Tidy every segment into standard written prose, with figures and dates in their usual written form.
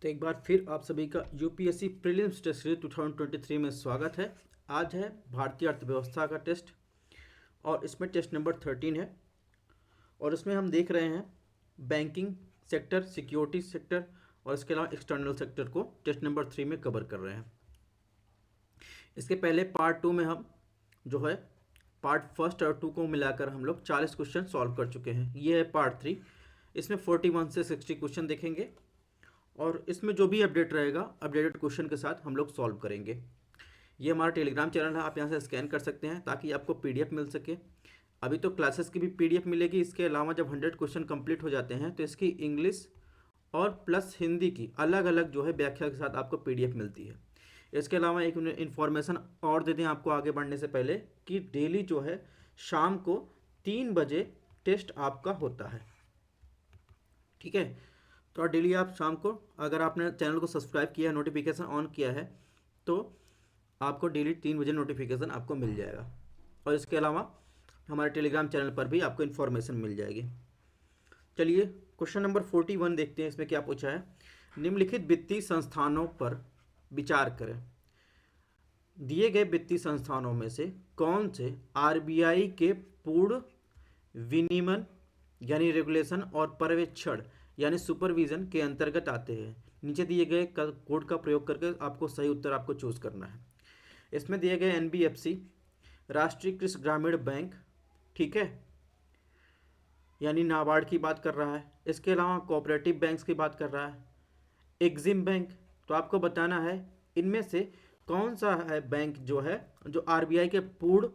तो एक बार फिर आप सभी का यूपीएससी प्रीलिम्स टेस्ट सीरीज 2023 में स्वागत है। आज है भारतीय अर्थव्यवस्था का टेस्ट और इसमें टेस्ट नंबर 13 है और इसमें हम देख रहे हैं बैंकिंग सेक्टर, सिक्योरिटी सेक्टर और इसके अलावा एक्सटर्नल सेक्टर को टेस्ट नंबर 3 में कवर कर रहे हैं। इसके पहले पार्ट 2 में हम जो है पार्ट फर्स्ट और 2 को मिलाकर हम लोग 40 क्वेश्चन सॉल्व कर चुके हैं। ये है पार्ट 3। इसमें 41 से 60 क्वेश्चन देखेंगे और इसमें जो भी अपडेट रहेगा अपडेटेड क्वेश्चन के साथ हम लोग सॉल्व करेंगे। ये हमारा टेलीग्राम चैनल है, आप यहाँ से स्कैन कर सकते हैं ताकि आपको पीडीएफ मिल सके। अभी तो क्लासेस की भी पीडीएफ मिलेगी। इसके अलावा जब 100 क्वेश्चन कंप्लीट हो जाते हैं तो इसकी इंग्लिश और प्लस हिंदी की अलग अलग जो है व्याख्या के साथ आपको पीडीएफ मिलती है। इसके अलावा एक इन्फॉर्मेशन और दे दें आपको आगे बढ़ने से पहले कि डेली जो है शाम को 3 बजे टेस्ट आपका होता है। ठीक है, तो डेली आप शाम को, अगर आपने चैनल को सब्सक्राइब किया है, नोटिफिकेशन ऑन किया है, तो आपको डेली 3 बजे नोटिफिकेशन आपको मिल जाएगा। और इसके अलावा हमारे टेलीग्राम चैनल पर भी आपको इन्फॉर्मेशन मिल जाएगी। चलिए क्वेश्चन नंबर 41 देखते हैं। इसमें क्या पूछा है। निम्नलिखित वित्तीय संस्थानों पर विचार करें। दिए गए वित्तीय संस्थानों में से कौन से आरबीआई के पूर्ण विनियमन यानी रेगुलेशन और पर्यवेक्षण यानी सुपरविजन के अंतर्गत आते हैं। नीचे दिए गए कोड का प्रयोग करके आपको सही उत्तर आपको चूज करना है। इसमें दिए गए एनबीएफसी, राष्ट्रीय कृषि ग्रामीण बैंक, ठीक है, यानी नाबार्ड की बात कर रहा है। इसके अलावा कोऑपरेटिव बैंक्स की बात कर रहा है, एग्जिम बैंक। तो आपको बताना है इनमें से कौन सा है बैंक जो है जो आरबीआई के पूर्ण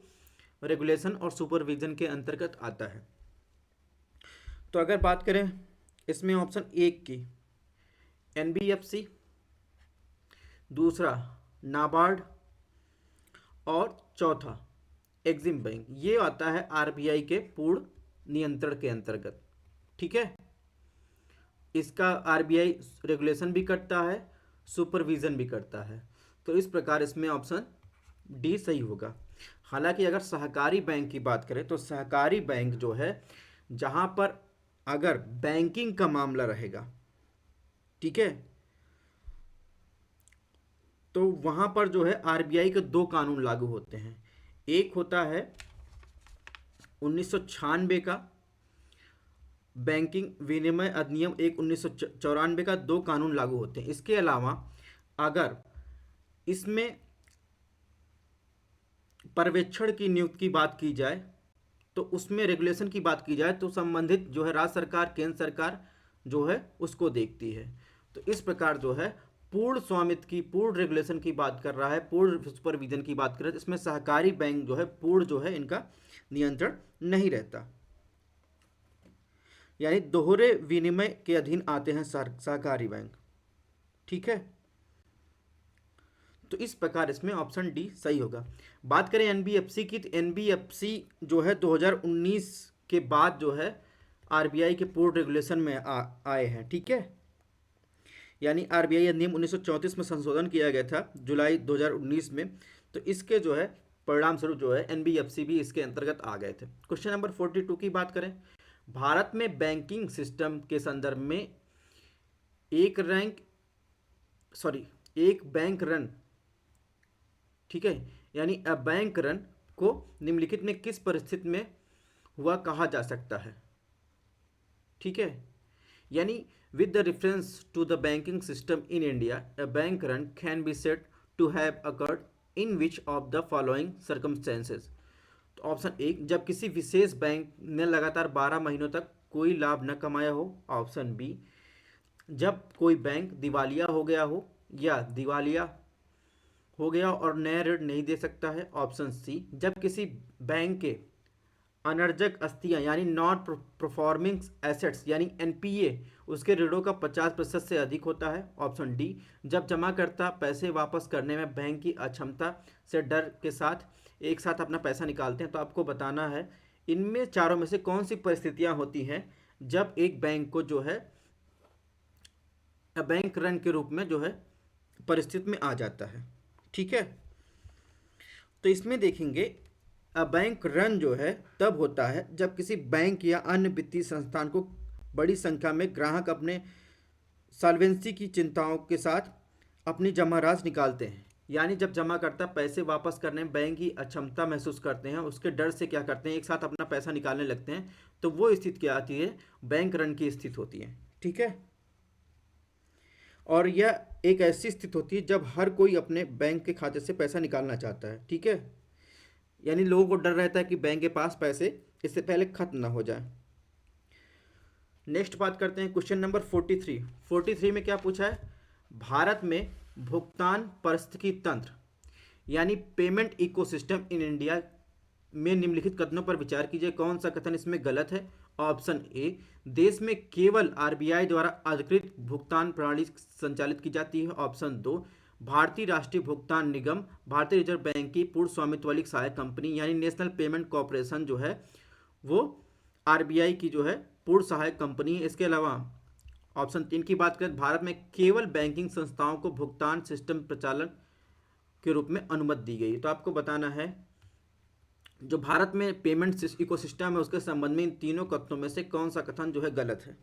रेगुलेशन और सुपरविजन के अंतर्गत आता है। तो अगर बात करें इसमें ऑप्शन 1 की एनबीएफसी, दूसरा नाबार्ड और चौथा एग्जिम बैंक, ये आता है आरबीआई के पूर्ण नियंत्रण के अंतर्गत। ठीक है, इसका आरबीआई रेगुलेशन भी करता है, सुपरविजन भी करता है। तो इस प्रकार इसमें ऑप्शन डी सही होगा। हालांकि अगर सहकारी बैंक की बात करें तो सहकारी बैंक जो है जहां पर अगर बैंकिंग का मामला रहेगा, ठीक है, तो वहां पर जो है आरबीआई के 2 कानून लागू होते हैं। एक होता है 1996 का बैंकिंग विनिमय अधिनियम, एक 1994 का, 2 कानून लागू होते हैं। इसके अलावा अगर इसमें पर्यवेक्षण की नियुक्ति की बात की जाए तो उसमें रेगुलेशन की बात की जाए तो संबंधित जो है राज्य सरकार, केंद्र सरकार जो है उसको देखती है। तो इस प्रकार जो है पूर्ण स्वामित्व की, पूर्ण रेगुलेशन की बात कर रहा है, पूर्ण सुपरविजन की बात कर रहा है। इसमें सहकारी बैंक जो है पूर्ण जो है इनका नियंत्रण नहीं रहता, यानी दोहरे विनिमय के अधीन आते हैं सहकारी बैंक। ठीक है, तो इस प्रकार इसमें ऑप्शन डी सही होगा। बात करें एनबीएफसी की, तो एनबीएफसी जो है 2019 के बाद जो है आरबीआई के पूर्ण रेगुलेशन में आए हैं। ठीक है, यानी आरबीआई अधिनियम 1934 में संशोधन किया गया था जुलाई 2019 में। तो इसके जो है परिणाम स्वरूप जो है एनबीएफसी भी इसके अंतर्गत आ गए थे। क्वेश्चन नंबर 42 की बात करें। भारत में बैंकिंग सिस्टम के संदर्भ में एक बैंक रन, ठीक है, यानी अ बैंक रन को निम्नलिखित में किस परिस्थिति में हुआ कहा जा सकता है। ठीक है, यानी with the reference to the banking system in India, a bank run can be said to have occurred in which of the following circumstances। तो ऑप्शन 1, जब किसी विशेष बैंक ने लगातार 12 महीनों तक कोई लाभ न कमाया हो। ऑप्शन बी, जब कोई बैंक दिवालिया हो गया हो या दिवालिया हो गया और नया ऋण नहीं दे सकता है। ऑप्शन सी, जब किसी बैंक के अनर्जक अस्थियां यानी नॉन परफॉर्मिंग एसेट्स यानी एनपीए उसके ऋणों का 50% से अधिक होता है। ऑप्शन डी, जब जमाकर्ता पैसे वापस करने में बैंक की अक्षमता से डर के साथ एक साथ अपना पैसा निकालते हैं। तो आपको बताना है इनमें चारों में से कौन सी परिस्थितियां होती हैं जब एक बैंक को जो है बैंक रन के रूप में जो है परिस्थिति में आ जाता है। ठीक है, तो इसमें देखेंगे बैंक रन जो है तब होता है जब किसी बैंक या अन्य वित्तीय संस्थान को बड़ी संख्या में ग्राहक अपने सॉल्वेंसी की चिंताओं के साथ अपनी जमा राशि निकालते हैं। यानी जब जमाकर्ता पैसे वापस करने में बैंक की अक्षमता महसूस करते हैं, उसके डर से क्या करते हैं, एक साथ अपना पैसा निकालने लगते हैं, तो वो स्थिति क्या आती है, बैंक रन की स्थिति होती है। ठीक है। और यह एक ऐसी स्थिति होती है जब हर कोई अपने बैंक के खाते से पैसा निकालना चाहता है। ठीक है। यानी लोगों को डर रहता है कि बैंक के पास पैसे इससे पहले खत्म ना हो जाए। नेक्स्ट बात करते हैं क्वेश्चन नंबर 43। 43 में क्या पूछा है, भारत में भुगतान पारिस्थितिकी तंत्र यानी पेमेंट इकोसिस्टम इन इंडिया में निम्नलिखित कथनों पर विचार कीजिए, कौन सा कथन इसमें गलत है। ऑप्शन ए, देश में केवल आरबीआई द्वारा अधिकृत भुगतान प्रणाली संचालित की जाती है। ऑप्शन दो, भारतीय राष्ट्रीय भुगतान निगम भारतीय रिजर्व बैंक की पूर्ण स्वामित्व वाली सहायक कंपनी यानी नेशनल पेमेंट कॉरपोरेशन जो है वो आरबीआई की जो है पूर्ण सहायक कंपनी है। इसके अलावा ऑप्शन तीन की बात करें, भारत में केवल बैंकिंग संस्थाओं को भुगतान सिस्टम प्रचालन के रूप में अनुमति दी गई। तो आपको बताना है जो भारत में पेमेंट इकोसिस्टम है उसके संबंध में इन तीनों कथनों में से कौन सा कथन जो है गलत है।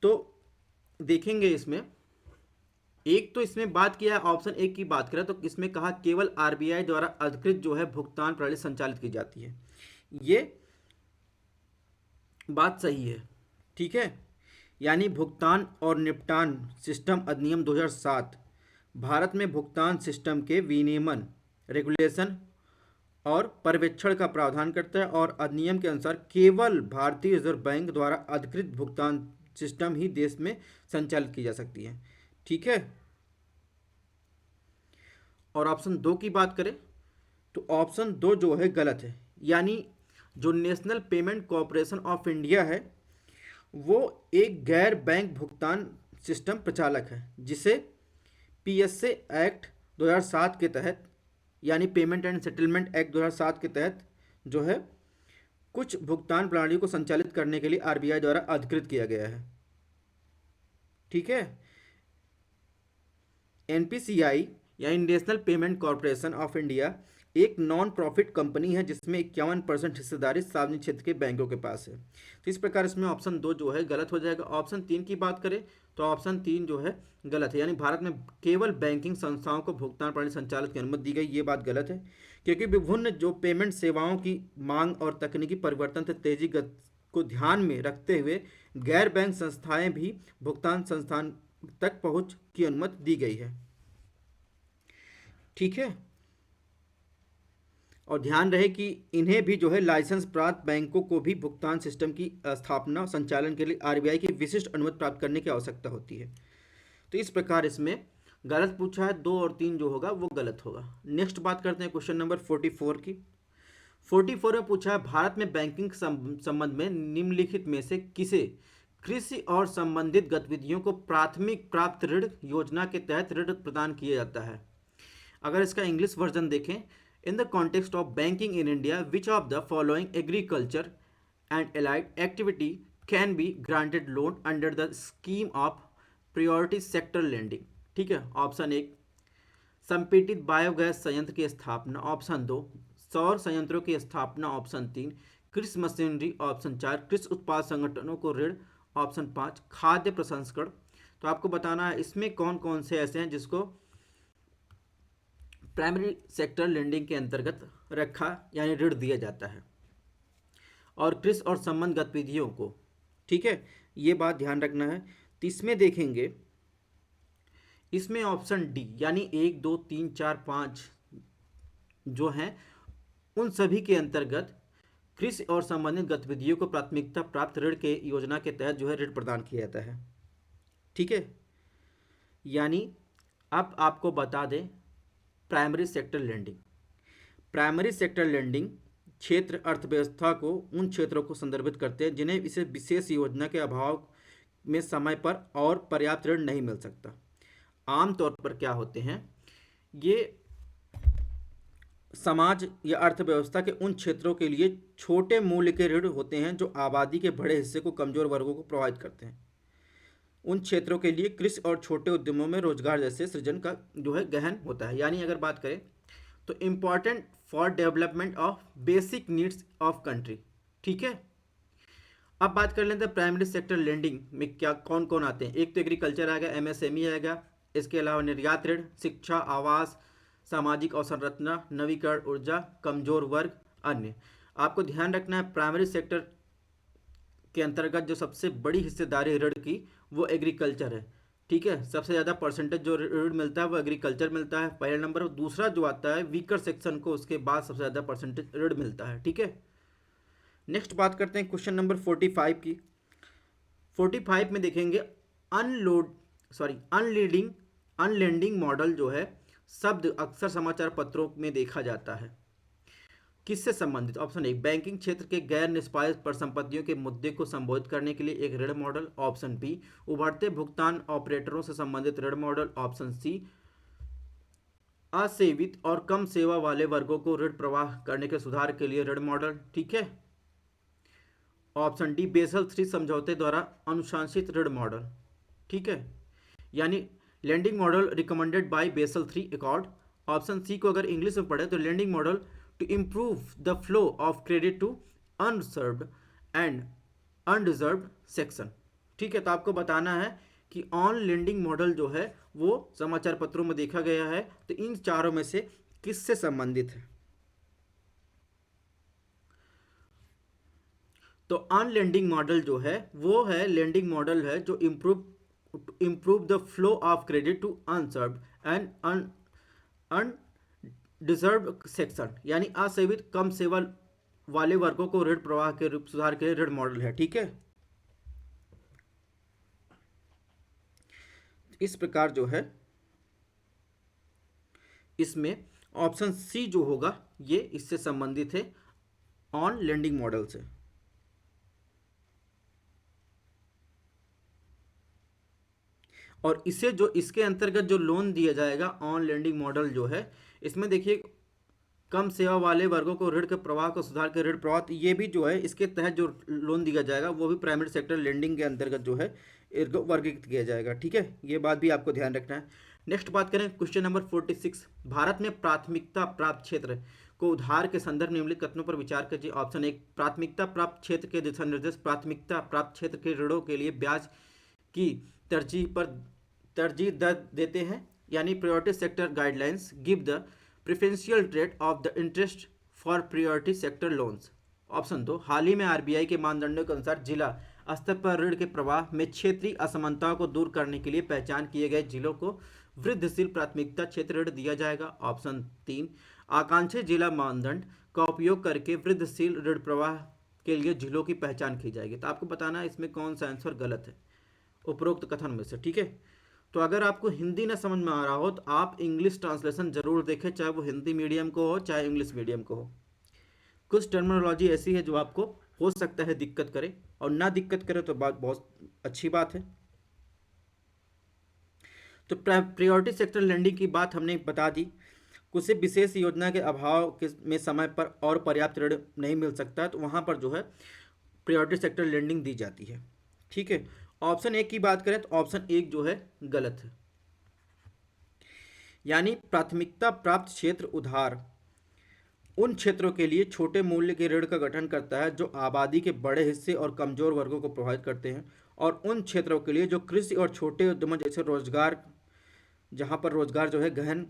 तो देखेंगे इसमें, एक तो इसमें बात किया है, ऑप्शन एक की बात करें तो इसमें कहा केवल आरबीआई द्वारा अधिकृत जो है भुगतान प्रणाली संचालित की जाती है, ये बात सही है। ठीक है। यानी भुगतान और निपटान सिस्टम अधिनियम 2007 भारत में भुगतान सिस्टम के विनियमन, रेगुलेशन और पर्यवेक्षण का प्रावधान करता है और अधिनियम के अनुसार केवल भारतीय रिजर्व बैंक द्वारा अधिकृत भुगतान सिस्टम ही देश में संचालित की जा सकती है। ठीक है। और ऑप्शन दो की बात करें तो ऑप्शन दो जो है गलत है। यानी जो national payment corporation of India है वो एक गैर बैंक भुगतान सिस्टम प्रचालक है जिसे पीएसए एक्ट 2007 के तहत यानी पेमेंट एंड सेटलमेंट एक्ट 2007 के तहत जो है कुछ भुगतान प्रणाली को संचालित करने के लिए आरबीआई द्वारा अधिकृत किया गया है। ठीक है। एनपीसीआई यानी national payment corporation of India एक नॉन प्रॉफिट कंपनी है जिसमें 51% हिस्सेदारी सार्वजनिक क्षेत्र के बैंकों के पास है। तो इस प्रकार इसमें ऑप्शन दो जो है गलत हो जाएगा। ऑप्शन तीन की बात करें तो ऑप्शन तीन जो है गलत है। यानी भारत में केवल बैंकिंग संस्थाओं को भुगतान प्रणाली संचालित की अनुमति दी गई, ये बात गलत है क्योंकि विभिन्न जो पेमेंट सेवाओं की मांग और तकनीकी परिवर्तन से तेजी को ध्यान में रखते हुए गैर बैंक संस्थाएं भी भुगतान संस्थान तक पहुंच की अनुमति दी गई है। ठीक है। और ध्यान रहे कि इन्हें भी जो है लाइसेंस प्राप्त बैंकों को भी भुगतान सिस्टम की स्थापना संचालन के लिए आरबीआई की विशिष्ट अनुमति प्राप्त करने की आवश्यकता होती है। तो इस प्रकार इसमें गलत पूछा है, दो और तीन जो होगा वो गलत होगा। नेक्स्ट बात करते हैं क्वेश्चन नंबर 44 की। 44 में पूछा है भारत में बैंकिंग संबंध में निम्नलिखित में से किसे कृषि और संबंधित गतिविधियों को प्राथमिक प्राप्त ऋण योजना के तहत ऋण प्रदान किया जाता है। अगर इसका इंग्लिश वर्जन देखें, in the context of banking in India which of the following agriculture and allied activity can be granted loan under the scheme of priority sector lending. ठीक है। ऑप्शन एक, संपीड़ित बायोगैस संयंत्र की स्थापना। ऑप्शन दो, सौर संयंत्रों की स्थापना। ऑप्शन तीन, कृषि मशीनरी। ऑप्शन चार, कृषि उत्पाद संगठनों को ऋण। ऑप्शन पाँच, खाद्य प्रसंस्करण। तो आपको बताना है इसमें कौन कौन से ऐसे हैं जिसको प्राइमरी सेक्टर लेंडिंग के अंतर्गत रखा यानी ऋण दिया जाता है और कृषि और संबंध गतिविधियों को। ठीक है, ये बात ध्यान रखना है। तो इसमें देखेंगे, इसमें ऑप्शन डी यानी 1 2 3 4 5 जो हैं उन सभी के अंतर्गत कृषि और संबंधित गतिविधियों को प्राथमिकता प्राप्त ऋण के योजना के तहत जो है ऋण प्रदान किया जाता है। ठीक है। यानी अब आपको बता दें primary sector lending. Primary sector lending क्षेत्र अर्थव्यवस्था को उन क्षेत्रों को संदर्भित करते हैं जिन्हें इसे विशेष योजना के अभाव में समय पर और पर्याप्त ऋण नहीं मिल सकता। आमतौर पर क्या होते हैं, ये समाज या अर्थव्यवस्था के उन क्षेत्रों के लिए छोटे मूल्य के ऋण होते हैं जो आबादी के बड़े हिस्से को कमजोर वर्गों को प्रभावित करते हैं। उन क्षेत्रों के लिए कृषि और छोटे उद्यमों में रोजगार जैसे सृजन का जो है गहन होता है। यानी अगर बात करें तो important for development of basic needs of country. ठीक है। अब बात कर लेते हैं प्राइमरी सेक्टर लेंडिंग में क्या कौन कौन आते हैं। एक तो एग्रीकल्चर आएगा, एमएसएमई आएगा, इसके अलावा निर्यात ऋण, शिक्षा, आवास, सामाजिक अवसंरचना, नवीकरण ऊर्जा, कमजोर वर्ग, अन्य। आपको ध्यान रखना है प्राइमरी सेक्टर के अंतर्गत जो सबसे बड़ी हिस्सेदारी है ऋण की वो एग्रीकल्चर है। ठीक है, सबसे ज़्यादा परसेंटेज जो ऋण मिलता है वो एग्रीकल्चर मिलता है पहले नंबर पर। दूसरा जो आता है वीकर सेक्शन को, उसके बाद सबसे ज़्यादा परसेंटेज ऋण मिलता है। ठीक है, नेक्स्ट बात करते हैं क्वेश्चन नंबर 45 की। 45 में देखेंगे अनलोड अनलीडिंग अनलेंडिंग मॉडल जो है शब्द अक्सर समाचार पत्रों में देखा जाता है, किससे संबंधित। ऑप्शन ए बैंकिंग क्षेत्र के गैर निष्पादित परिसंपत्तियों के मुद्दे को संबोधित करने के लिए एक ऋण मॉडल। ऑप्शन बी उभरते भुगतान ऑपरेटरों से संबंधित ऋण मॉडल। ऑप्शन सी असेवित और कम सेवा वाले वर्गों को ऋण प्रवाह करने के सुधार के लिए ऋण मॉडल। ठीक है, ऑप्शन डी बेसल 3 समझौते द्वारा अनुशासित ऋण मॉडल। ठीक है, यानी landing model recommended by Basel 3 accord. Option C को अगर इंग्लिश में पढ़े तो landing model to improve the flow of credit to unserved and undeserved section. ठीक है, तो आपको बताना है कि ऑन लेंडिंग मॉडल जो है वो समाचार पत्रों में देखा गया है, तो इन चारों में से किससे संबंधित है। तो ऑन लेंडिंग मॉडल जो है वो है लेंडिंग मॉडल है जो improve the flow of credit to unserved and undeserved section, यानी असेवित कम सेवा वाले वर्गों को ऋण प्रवाह के सुधार के ऋण मॉडल है। ठीक है, इस प्रकार जो है इसमें ऑप्शन सी जो होगा ये इससे संबंधित है ऑन लेंडिंग मॉडल से। और इसे जो इसके अंतर्गत जो लोन दिया जाएगा ऑन लेंडिंग मॉडल जो है इसमें देखिए कम सेवा वाले वर्गों को ऋण के प्रवाह को सुधार के ऋण प्रवाह, ये भी जो है इसके तहत जो लोन दिया जाएगा वो भी प्राइमरी सेक्टर लेंडिंग के अंतर्गत जो है वर्गीकृत किया जाएगा। ठीक है, ये बात भी आपको ध्यान रखना है। नेक्स्ट बात करें क्वेश्चन नंबर 46, भारत में प्राथमिकता प्राप्त क्षेत्र को उधार के संदर्भ निम्नलिखित कथनों पर विचार कीजिए। ऑप्शन एक प्राथमिकता प्राप्त क्षेत्र के दिशा निर्देश प्राथमिकता प्राप्त क्षेत्र के ऋणों के लिए ब्याज की तरजीह दर देते हैं, यानी priority sector guidelines give the preferential rate of the interest for priority sector loans. Option दो हाल ही में आरबीआई के मानदंडों के अनुसार जिला स्तर पर ऋण के प्रवाह में क्षेत्रीय असमानताओं को दूर करने के लिए पहचान किए गए जिलों को वृद्धिशील प्राथमिकता क्षेत्र ऋण दिया जाएगा। ऑप्शन तीन आकांक्षी जिला मानदंड का उपयोग करके वृद्धिशील ऋण प्रवाह के लिए जिलों की पहचान की जाएगी। तो आपको बताना है इसमें कौन सा आंसर गलत है उपरोक्त कथन में से। ठीक है, तो अगर आपको हिंदी ना समझ में आ रहा हो तो आप इंग्लिश ट्रांसलेशन जरूर देखें, चाहे वो हिंदी मीडियम को हो चाहे इंग्लिश मीडियम को हो। कुछ टर्मिनोलॉजी ऐसी है जो आपको हो सकता है दिक्कत करे, और ना दिक्कत करे तो बात बहुत अच्छी बात है। तो प्रायोरिटी सेक्टर लैंडिंग की बात हमने बता दी। किसी विशेष योजना के अभाव में समय पर और पर्याप्त ऋण नहीं मिल सकता तो वहाँ पर जो है प्रायोरिटी सेक्टर लैंडिंग दी जाती है। ठीक है, ऑप्शन एक की बात करें तो ऑप्शन एक जो है गलत है, यानी प्राथमिकता प्राप्त क्षेत्र उधार उन क्षेत्रों के लिए छोटे मूल्य के ऋण का गठन करता है जो आबादी के बड़े हिस्से और कमजोर वर्गों को प्रभावित करते हैं, और उन क्षेत्रों के लिए जो कृषि और छोटे उद्यम जैसे रोजगार, जहां पर रोजगार जो है गहन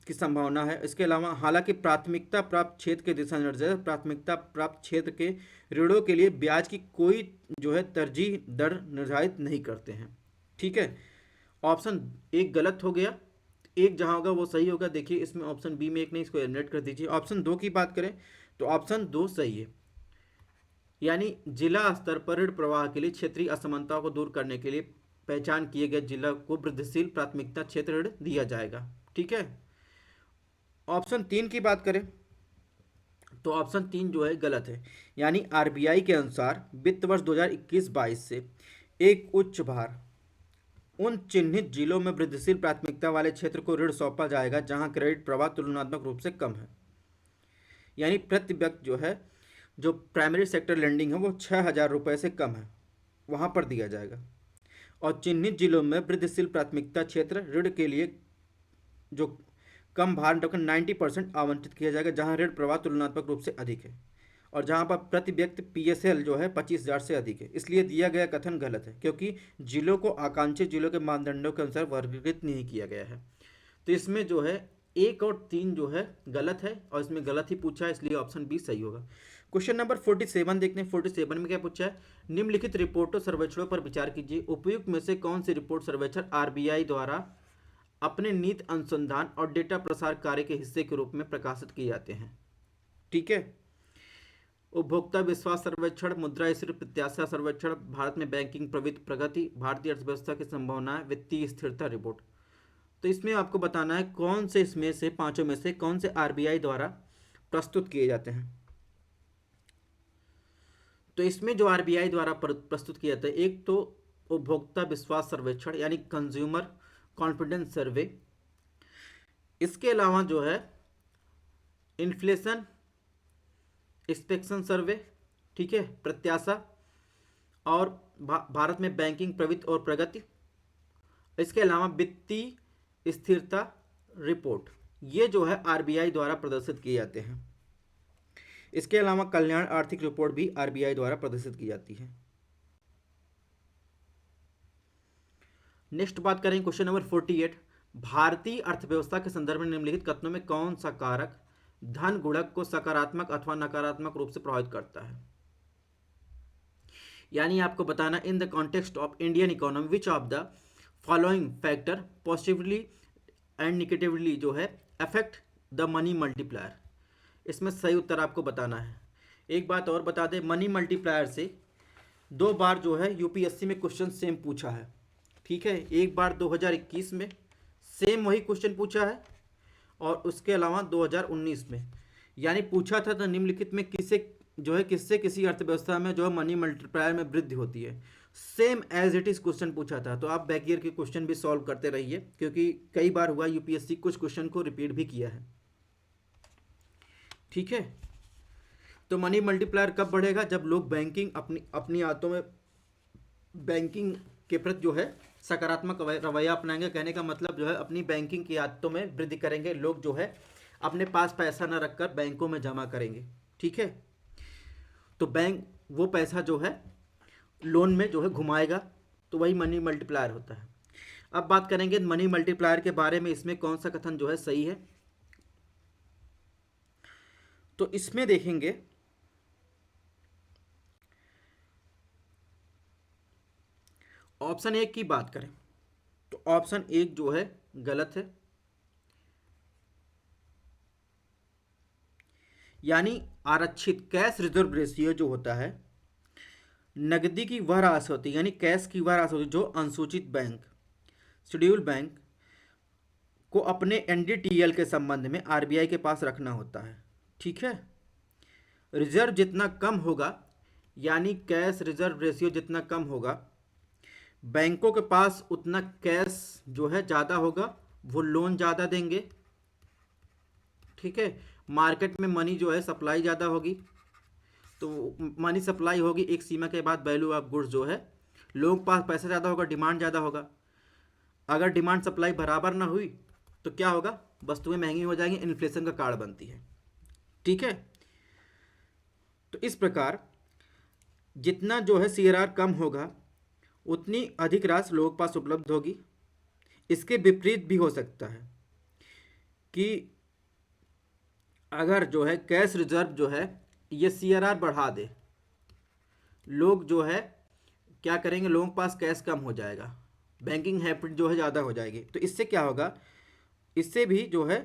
की संभावना है। इसके अलावा हालांकि प्राथमिकता प्राप्त क्षेत्र के दिशा निर्देश प्राथमिकता प्राप्त क्षेत्र के ऋणों के लिए ब्याज की कोई जो है तरजीह दर निर्धारित नहीं करते हैं। ठीक है, ऑप्शन एक गलत हो गया, एक जहां होगा वो सही होगा। देखिए इसमें ऑप्शन बी में एक नहीं, इसको एलिमिनेट कर दीजिए। ऑप्शन दो की बात करें तो ऑप्शन दो सही है, यानी जिला स्तर पर ऋण प्रवाह के लिए क्षेत्रीय असमानताओं को दूर करने के लिए पहचान किए गए जिला को वृद्धिशील प्राथमिकता क्षेत्र ऋण दिया जाएगा। ठीक है, ऑप्शन तीन की बात करें तो ऑप्शन तीन जो है गलत है, यानी आरबीआई के अनुसार वित्त वर्ष 2021-22 से एक उच्च भार उन चिन्हित जिलों में वृद्धिशील प्राथमिकता वाले क्षेत्र को ऋण सौंपा जाएगा जहां क्रेडिट प्रवाह तुलनात्मक रूप से कम है, यानी प्रति व्यक्ति जो है जो प्राइमरी सेक्टर लैंडिंग है वो 6,000 रुपये से कम है, वहां पर दिया जाएगा। और चिन्हित जिलों में वृद्धिशील प्राथमिकता क्षेत्र ऋण के लिए जो कम भार 90% आवंटित किया जाएगा जहां ऋण प्रवाह तुलनात्मक रूप से अधिक है। और जहाँ पर प्रति व्यक्ति पीएसएल जो है 25,000 से अधिक है। इसलिए दिया गया कथन गलत है, क्योंकि जिलों को आकांक्षित जिलों के मानदंडों के अनुसार वर्गीकृत नहीं किया गया है। तो इसमें जो है 1 और 3 जो है गलत है, और इसमें गलत ही पूछा है, इसलिए ऑप्शन बी सही होगा। क्वेश्चन नंबर 47 देखते हैं। 47 में क्या पूछा है? निम्नलिखित रिपोर्टों सर्वेक्षणों पर विचार कीजिए। उपयुक्त में से कौन सी रिपोर्ट सर्वेक्षण आरबीआई द्वारा अपने नीति अनुसंधान और डेटा प्रसार कार्य के हिस्से के रूप में प्रकाशित किए जाते हैं? ठीक है। उपभोक्ता विश्वास सर्वेक्षण, मुद्रास्फीति प्रत्याशा सर्वेक्षण, भारत में बैंकिंग प्रगति, भारतीय अर्थव्यवस्था की संभावनाएं, वित्तीय स्थिरता रिपोर्ट। तो इसमें आपको बताना है कौन से इसमें से पांचों में से कौन से आरबीआई द्वारा प्रस्तुत किए जाते हैं। तो इसमें जो आरबीआई द्वारा प्रस्तुत किया जाता है, एक तो उपभोक्ता विश्वास सर्वेक्षण यानी कंज्यूमर कॉन्फिडेंस सर्वे, इसके अलावा जो है इन्फ्लेशन एक्सपेक्टेशन सर्वे, ठीक है, प्रत्याशा, और भारत में बैंकिंग प्रगति, इसके अलावा वित्तीय स्थिरता रिपोर्ट, ये जो है आरबीआई द्वारा प्रदर्शित किए जाते हैं। इसके अलावा कल्याण आर्थिक रिपोर्ट भी आरबीआई द्वारा प्रदर्शित की जाती है। नेक्स्ट बात करें क्वेश्चन नंबर 48। भारतीय अर्थव्यवस्था के संदर्भ में निम्नलिखित कथनों में कौन सा कारक धन गुणक को सकारात्मक अथवा नकारात्मक रूप से प्रभावित करता है? यानी आपको बताना in the context of Indian economy which of the following factor positively and negatively जो है अफेक्ट द मनी मल्टीप्लायर। इसमें सही उत्तर आपको बताना है। एक बात और बता दें, मनी मल्टीप्लायर से 2 बार जो है यूपीएससी में क्वेश्चन सेम पूछा है, ठीक है। एक बार 2021 में सेम वही क्वेश्चन पूछा है, और उसके अलावा 2019 में, यानी पूछा था तो निम्नलिखित में किससे किसी अर्थव्यवस्था में जो है मनी मल्टीप्लायर में वृद्धि होती है। Same as it is question पूछा था। तो आप बैक ईयर के क्वेश्चन भी सॉल्व करते रहिए, क्योंकि कई बार हुआ यूपीएससी कुछ क्वेश्चन को रिपीट भी किया है, ठीक है। तो मनी मल्टीप्लायर कब बढ़ेगा? जब लोग बैंकिंग अपनी आदतों में बैंकिंग के प्रति जो है सकारात्मक रवैया अपनाएंगे। कहने का मतलब जो है अपनी बैंकिंग की आदतों में वृद्धि करेंगे। लोग जो है अपने पास पैसा न रखकर बैंकों में जमा करेंगे, ठीक है। तो बैंक वो पैसा जो है लोन में जो है घुमाएगा, तो वही मनी मल्टीप्लायर होता है। अब बात करेंगे मनी मल्टीप्लायर के बारे में, इसमें कौन सा कथन जो है सही है। तो इसमें देखेंगे ऑप्शन 1 की बात करें तो ऑप्शन 1 जो है गलत है। यानी आरक्षित कैश रिजर्व रेशियो जो होता है, नकदी की वह राशि होती है, यानी कैश की वह राशि होती है जो अनुसूचित बैंक शेड्यूल बैंक को अपने एनडीटीएल के संबंध में आरबीआई के पास रखना होता है, ठीक है। रिजर्व जितना कम होगा, यानी कैश रिजर्व रेशियो जितना कम होगा, बैंकों के पास उतना कैश जो है ज़्यादा होगा, वो लोन ज़्यादा देंगे, ठीक है। मार्केट में मनी जो है सप्लाई ज़्यादा होगी, तो मनी सप्लाई होगी, एक सीमा के बाद वैल्यू ऑफ गुड्स जो है, लोगों के पास पैसा ज़्यादा होगा, डिमांड ज़्यादा होगा। अगर डिमांड सप्लाई बराबर ना हुई तो क्या होगा? वस्तुएं महंगी हो जाएंगी, इन्फ्लेशन का कारण बनती है, ठीक है। तो इस प्रकार जितना जो है सीआरआर कम होगा, उतनी अधिक राशि लोगों के पास उपलब्ध होगी। इसके विपरीत भी हो सकता है कि अगर जो है कैश रिजर्व जो है ये सीआरआर बढ़ा दे, लोग जो है क्या करेंगे, लोगों के पास कैश कम हो जाएगा, बैंकिंग हैबिट जो है ज़्यादा हो जाएगी। तो इससे क्या होगा? इससे भी जो है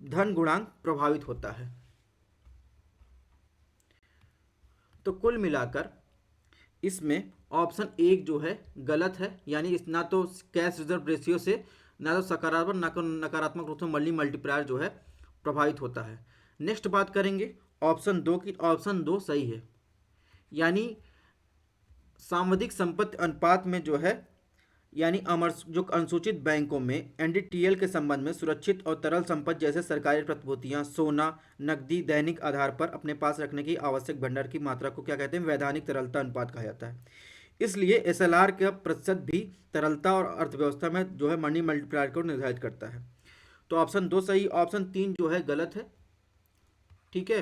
धन गुणांक प्रभावित होता है। तो कुल मिलाकर इसमें ऑप्शन 1 जो है गलत है, यानी ना तो कैश रिजर्व रेशियो से ना तो सकारात्मक ना नकारात्मक रूप से मनी मल्टीप्लायर जो है प्रभावित होता है। नेक्स्ट बात करेंगे ऑप्शन 2 की। ऑप्शन 2 सही है, यानी सामुदायिक संपत्ति अनुपात में जो है, यानी जो अनुसूचित बैंकों में एनडीटीएल के संबंध में सुरक्षित और तरल संपत्ति जैसे सरकारी प्रतिभूतियां, सोना, नकदी दैनिक आधार पर अपने पास रखने की आवश्यक भंडार की मात्रा को क्या कहते हैं? वैधानिक तरलता अनुपात कहा जाता है। इसलिए एसएलआर का प्रतिशत भी तरलता और अर्थव्यवस्था में जो है मनी मल्टीप्लायर को निर्धारित करता है। तो ऑप्शन 2 सही, ऑप्शन 3 जो है गलत है, ठीक है।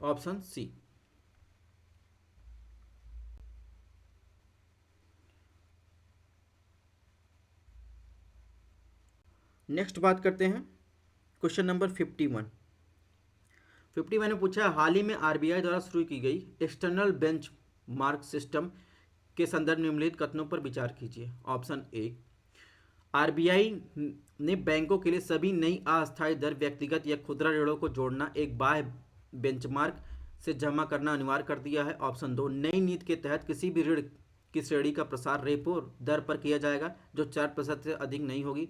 Option C. नेक्स्ट बात करते हैं क्वेश्चन नंबर 51 में पूछा है, हाल ही में आरबीआई द्वारा शुरू की गई एक्सटर्नल बेंच मार्क सिस्टम के संदर्भ निम्नलिखित कथनों पर विचार कीजिए। ऑप्शन ए, आरबीआई ने बैंकों के लिए सभी नई अस्थायी दर व्यक्तिगत या खुदरा ऋणों को जोड़ना एक बाह्य बेंचमार्क से जमा करना अनिवार्य कर दिया है। ऑप्शन दो, नई नीति के तहत किसी भी ऋण की श्रेणी का प्रसार रेपो दर पर किया जाएगा जो 4% से अधिक नहीं होगी।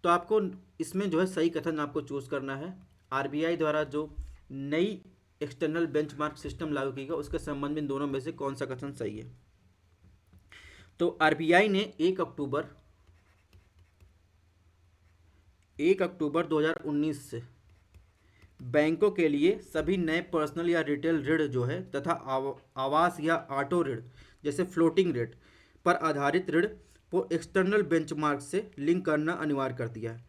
तो आपको इसमें जो है सही कथन आपको चूज करना है। आरबीआई द्वारा जो नई एक्सटर्नल बेंचमार्क सिस्टम लागू की गई उसके संबंध में दोनों में से कौन सा कथन सही है। तो आरबीआई ने 1 अक्टूबर 2019 से बैंकों के लिए सभी नए पर्सनल या रिटेल ऋण जो है तथा आवास या ऑटो ऋण जैसे फ्लोटिंग रेट पर आधारित ऋण को एक्सटर्नल बेंचमार्क से लिंक करना अनिवार्य कर दिया है।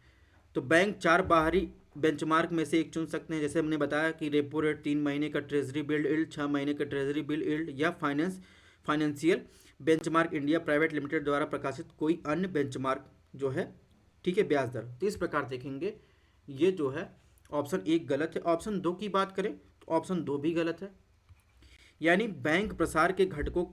तो बैंक 4 बाहरी बेंचमार्क में से एक चुन सकते हैं, जैसे हमने बताया कि रेपो रेट, 3 महीने का ट्रेजरी बिल यील्ड, 6 महीने का ट्रेजरी बिल यील्ड या financial benchmark India private limited द्वारा प्रकाशित कोई अन्य बेंचमार्क जो है, ठीक है, ब्याज दर। तो इस प्रकार देखेंगे ये जो है ऑप्शन 1 गलत है। ऑप्शन 2 की बात करें तो ऑप्शन 2 भी गलत है, यानी बैंक प्रसार के घटकों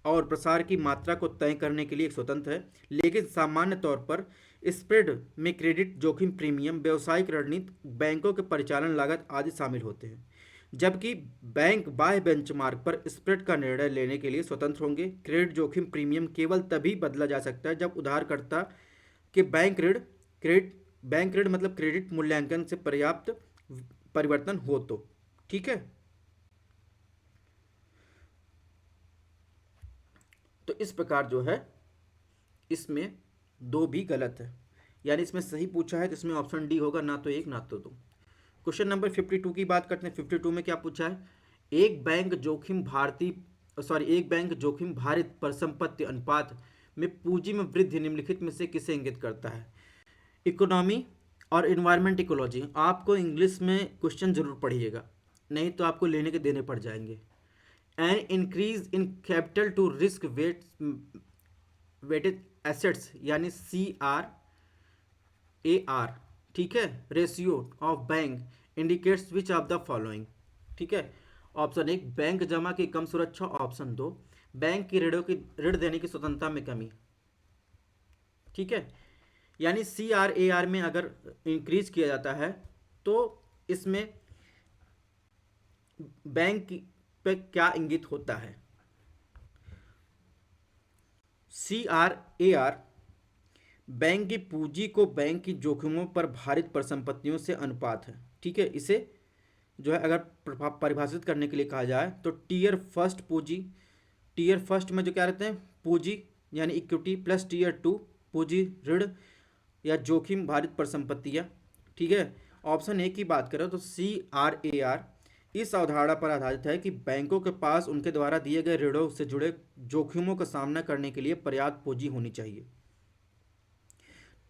और प्रसार की मात्रा को तय करने के लिए एक स्वतंत्र है, लेकिन सामान्य तौर पर स्प्रेड में क्रेडिट जोखिम प्रीमियम, व्यावसायिक रणनीति, बैंकों के परिचालन लागत आदि शामिल होते हैं, जबकि बैंक बाह्य बेंचमार्क पर स्प्रेड का निर्णय लेने के लिए स्वतंत्र होंगे। क्रेडिट जोखिम प्रीमियम केवल तभी बदला जा सकता है जब उधारकर्ता के बैंक ऋण मतलब क्रेडिट मूल्यांकन से पर्याप्त परिवर्तन हो तो, ठीक है। तो इस प्रकार जो है इसमें 2 भी गलत है, यानी इसमें सही पूछा है तो इसमें ऑप्शन डी होगा, ना तो 1 ना तो 2। क्वेश्चन नंबर 52 की बात करते हैं। 52 में क्या पूछा है, एक बैंक जोखिम भारित परिसंपत्ति अनुपात में पूंजी में वृद्धि निम्नलिखित में से किसे इंगित करता है। इकोनॉमी और इन्वायरमेंट इकोलॉजी, आपको इंग्लिश में क्वेश्चन जरूर पढ़िएगा, नहीं तो आपको लेने के देने पड़ जाएंगे। An increase in capital to risk weighted assets यानी CRAR, ठीक है, ratio of bank indicates which of the following, ठीक है। ऑप्शन 1 बैंक जमा की कम सुरक्षा, ऑप्शन 2 बैंक की ऋण देने की स्वतंत्रता में कमी, ठीक है। यानी CRAR में अगर इंक्रीज किया जाता है तो इसमें बैंक पे क्या इंगित होता है। CRAR बैंक की पूंजी को बैंक की जोखिमों पर भारित परिसंपत्तियों से अनुपात है, ठीक है। इसे जो है अगर परिभाषित करने के लिए कहा जाए तो टीयर फर्स्ट में जो क्या रहते हैं, पूंजी यानी इक्विटी, प्लस टीयर 2 पूंजी ऋण या जोखिम भारित परिसंपत्तियां, ठीक है। ऑप्शन ए की बात करें तो CRAR इस अवधारणा पर आधारित है कि बैंकों के पास उनके द्वारा दिए गए ऋणों से जुड़े जोखिमों का सामना करने के लिए पर्याप्त पूंजी होनी चाहिए,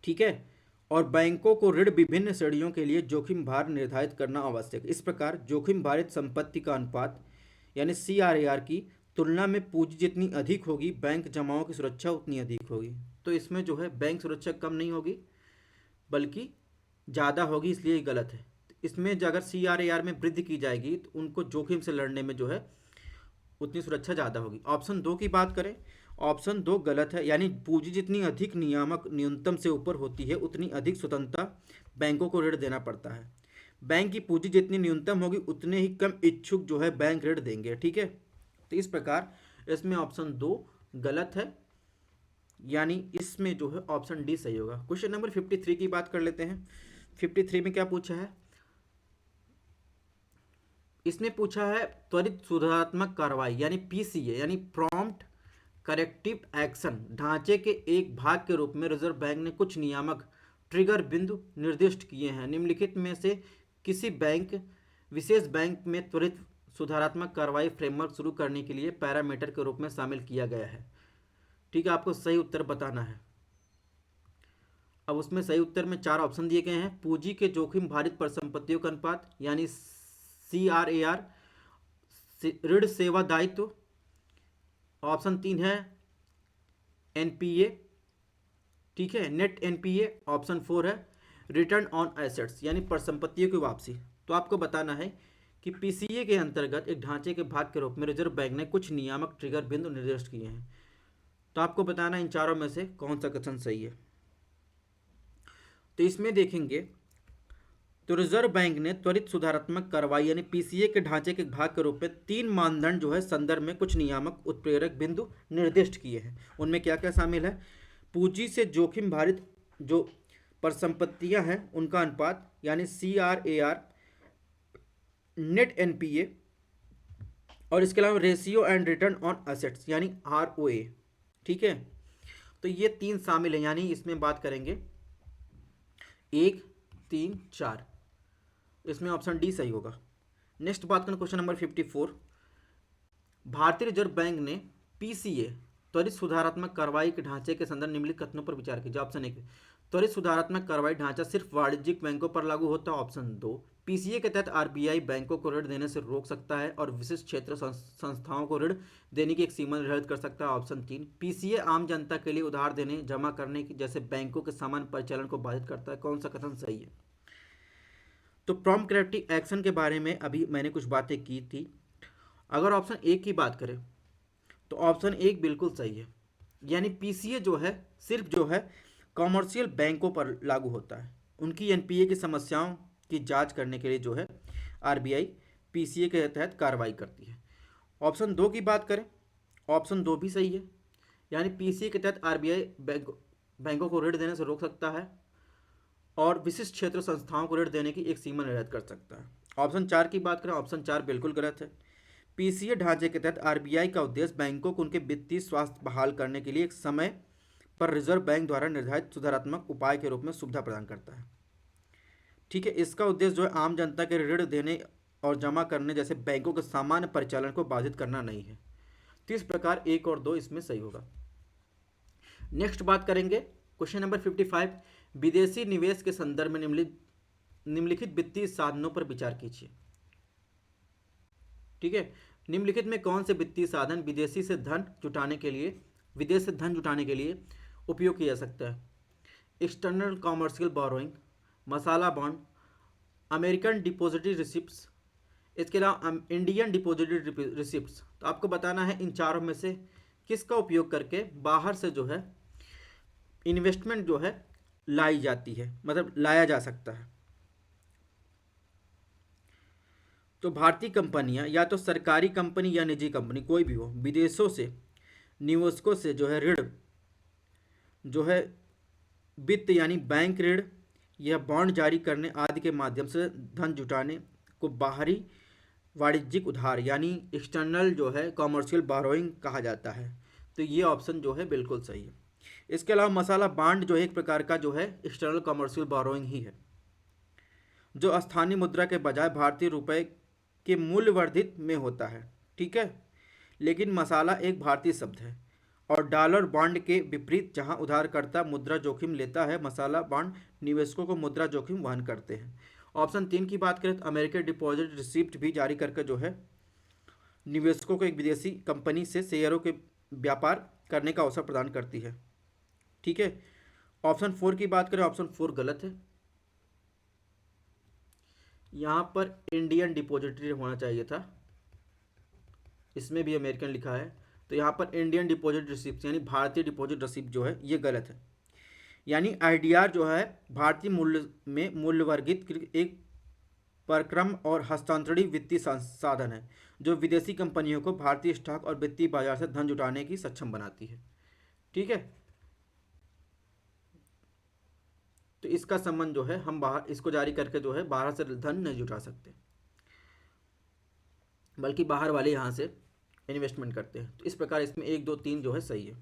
ठीक है। और बैंकों को ऋण विभिन्न श्रेणियों के लिए जोखिम भार निर्धारित करना आवश्यक। इस प्रकार जोखिम भारित संपत्ति का अनुपात यानी CRAR की तुलना में पूंजी जितनी अधिक होगी बैंक जमाओं की सुरक्षा उतनी अधिक होगी। तो इसमें जो है बैंक सुरक्षा कम नहीं होगी बल्कि ज़्यादा होगी, इसलिए ये गलत है। इसमें अगर CRAR में वृद्धि की जाएगी तो उनको जोखिम से लड़ने में जो है उतनी सुरक्षा ज़्यादा होगी। ऑप्शन 2 की बात करें, ऑप्शन 2 गलत है, यानी पूंजी जितनी अधिक नियामक न्यूनतम से ऊपर होती है उतनी अधिक स्वतंत्रता बैंकों को ऋण देना पड़ता है। बैंक की पूंजी जितनी न्यूनतम होगी उतने ही कम इच्छुक जो है बैंक ऋण देंगे, ठीक है। तो इस प्रकार इसमें ऑप्शन 2 गलत है, यानी इसमें जो है ऑप्शन डी सही होगा। क्वेश्चन नंबर 53 की बात कर लेते हैं। 53 में क्या पूछा है, इसने पूछा है त्वरित सुधारात्मक कार्रवाई यानी PCA यानी प्रॉम्प्ट करेक्टिव एक्शन ढांचे के एक भाग के रूप में रिजर्व बैंक ने कुछ नियामक ट्रिगर बिंदु निर्दिष्ट किए हैं। निम्नलिखित में से किसी विशेष बैंक में त्वरित सुधारात्मक कार्रवाई फ्रेमवर्क शुरू करने के लिए पैरामीटर के रूप में शामिल किया गया है, ठीक है। आपको सही उत्तर बताना है। अब उसमें सही उत्तर में 4 ऑप्शन दिए गए हैं। पूंजी के जोखिम भारित परिसंपत्तियों का अनुपात यानी CRAR ऋण सेवा दायित्व। ऑप्शन 3 है NPA, ठीक है, नेट NPA। ऑप्शन 4 है रिटर्न ऑन एसेट्स यानी परिसंपत्तियों की वापसी। तो आपको बताना है कि PCA के अंतर्गत एक ढांचे के भाग के रूप में रिजर्व बैंक ने कुछ नियामक ट्रिगर बिंदु निर्दिष्ट किए हैं। तो आपको बताना इन चारों में से कौन सा कथन सही है। तो इसमें देखेंगे तो रिजर्व बैंक ने त्वरित सुधारात्मक कार्रवाई यानी PCA के ढांचे के भाग के रूप में 3 मानदंड जो है संदर्भ में कुछ नियामक उत्प्रेरक बिंदु निर्दिष्ट किए हैं। उनमें क्या क्या शामिल है? पूंजी से जोखिम भारित जो परिसंपत्तियां हैं उनका अनुपात यानी CRAR, नेट NPA, और इसके अलावा ratio and return on assets यानी ROA। ठीक है, तो ये 3 शामिल है, यानी इसमें बात करेंगे 1, 3, 4, इसमें ऑप्शन डी सही होगा। नेक्स्ट बात करें क्वेश्चन नंबर 54। भारतीय रिजर्व बैंक ने PCA त्वरित सुधारात्मक कार्रवाई के ढांचे के संदर्भ निम्नलिखित कथनों पर विचार कीजिए। ऑप्शन 1, त्वरित सुधारात्मक कार्रवाई ढांचा सिर्फ वाणिज्यिक बैंकों पर लागू होता है। ऑप्शन 2, PCA के तहत RBI बैंकों को ऋण देने से रोक सकता है और विशिष्ट क्षेत्र संस्थाओं को ऋण देने की एक सीमा निर्धारित कर सकता है। ऑप्शन 3, PCA आम जनता के लिए उधार देने, जमा करने की जैसे बैंकों के सामान्य परिचालन को बाधित करता है। कौन सा कथन सही है? तो प्रॉम्प्ट करेक्टिव एक्शन के बारे में अभी मैंने कुछ बातें की थी। अगर ऑप्शन 1 की बात करें तो ऑप्शन 1 बिल्कुल सही है, यानी PCA जो है सिर्फ जो है कॉमर्शियल बैंकों पर लागू होता है। उनकी NPA की समस्याओं की जांच करने के लिए जो है RBI PCA के तहत कार्रवाई करती है। ऑप्शन 2 की बात करें, ऑप्शन 2 भी सही है, यानी PCA के तहत RBI बैंकों को ऋण देने से रोक सकता है और विशिष्ट क्षेत्र संस्थाओं को ऋण देने की एक सीमा निर्धारित कर सकता है। ऑप्शन 4 की बात करें, ऑप्शन 4 बिल्कुल गलत है। PCA ढांचे के तहत RBI का उद्देश्य बैंकों को उनके वित्तीय स्वास्थ्य बहाल करने के लिए एक समय पर रिजर्व बैंक द्वारा निर्धारित सुधारात्मक उपाय के रूप में सुविधा प्रदान करता है। ठीक है, इसका उद्देश्य जो है आम जनता के ऋण देने और जमा करने जैसे बैंकों के सामान्य परिचालन को बाधित करना नहीं है। तो इस प्रकार 1 और 2 इसमें सही होगा। नेक्स्ट बात करेंगे क्वेश्चन नंबर 55। विदेशी निवेश के संदर्भ में निम्नलिखित वित्तीय साधनों पर विचार कीजिए। ठीक है, निम्नलिखित में कौन से वित्तीय साधन विदेश से धन जुटाने के लिए उपयोग किया जा सकता है? एक्सटर्नल कॉमर्शियल बोरोइंग, मसाला बॉन्ड, अमेरिकन डिपॉजिटरी रिसिप्ट्स, इसके अलावा इंडियन डिपॉजिटरी रिसिप्ट्स। तो आपको बताना है इन चारों में से किसका उपयोग करके बाहर से जो है इन्वेस्टमेंट जो है लाई जाती है, मतलब लाया जा सकता है। तो भारतीय कंपनियां या तो सरकारी कंपनी या निजी कंपनी कोई भी हो, विदेशों से निवेशकों से जो है ऋण जो है वित्त यानी बैंक ऋण या बॉन्ड जारी करने आदि के माध्यम से धन जुटाने को बाहरी वाणिज्यिक उधार यानी एक्सटर्नल जो है कॉमर्शियल बोरोइंग कहा जाता है। तो ये ऑप्शन जो है बिल्कुल सही है। इसके अलावा मसाला बॉन्ड जो है एक प्रकार का जो है एक्सटर्नल कॉमर्शियल बोरोइंग ही है, जो स्थानीय मुद्रा के बजाय भारतीय रुपए के मूल्य वर्धित में होता है। ठीक है, लेकिन मसाला एक भारतीय शब्द है और डॉलर बॉन्ड के विपरीत जहां उधारकर्ता मुद्रा जोखिम लेता है, मसाला बॉन्ड निवेशकों को मुद्रा जोखिम वहन करते हैं। ऑप्शन 3 की बात करें तो अमेरिकन डिपॉजिट रिसिप्ट भी जारी करके जो है निवेशकों को एक विदेशी कंपनी से शेयरों के व्यापार करने का अवसर प्रदान करती है। ठीक है, ऑप्शन 4 की बात करें, ऑप्शन 4 गलत है। यहाँ पर इंडियन डिपॉजिटरी होना चाहिए था, इसमें भी अमेरिकन लिखा है, तो यहाँ पर इंडियन डिपॉजिट रिसिप्ट यानी भारतीय डिपॉजिट रिसिप्ट जो है ये गलत है। यानी IDR जो है भारतीय मूल्य में मूल्यवर्गित एक परक्रम और हस्तांतरणीय वित्तीय साधन है जो विदेशी कंपनियों को भारतीय स्टॉक और वित्तीय बाजार से धन जुटाने की सक्षम बनाती है। ठीक है, तो इसका संबंध जो है हम बाहर इसको जारी करके जो है बाहर से धन नहीं जुटा सकते, बल्कि बाहर वाले यहाँ से इन्वेस्टमेंट करते हैं। तो इस प्रकार इसमें 1, 2, 3 जो है सही है।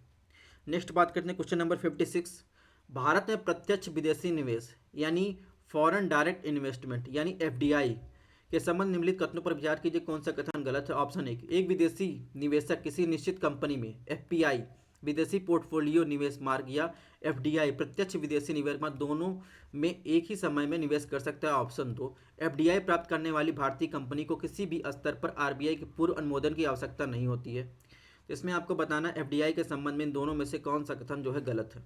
नेक्स्ट बात करते हैं क्वेश्चन नंबर 56। भारत में प्रत्यक्ष विदेशी निवेश यानी फॉरेन डायरेक्ट इन्वेस्टमेंट यानी FDI के संबंध निम्नलिखित कथनों पर विचार कीजिए। कौन सा कथन गलत है? ऑप्शन 1, एक विदेशी निवेशक किसी निश्चित कंपनी में FPI विदेशी पोर्टफोलियो निवेश मार्ग या एफडीआई प्रत्यक्ष विदेशी निवेश मार्ग दोनों में एक ही समय में निवेश कर सकता है। ऑप्शन 2, एफडीआई प्राप्त करने वाली भारतीय कंपनी को किसी भी स्तर पर आरबीआई के पूर्व अनुमोदन की आवश्यकता नहीं होती है। तो इसमें आपको बताना एफडीआई के संबंध में इन दोनों में से कौन सा कथन जो है गलत है।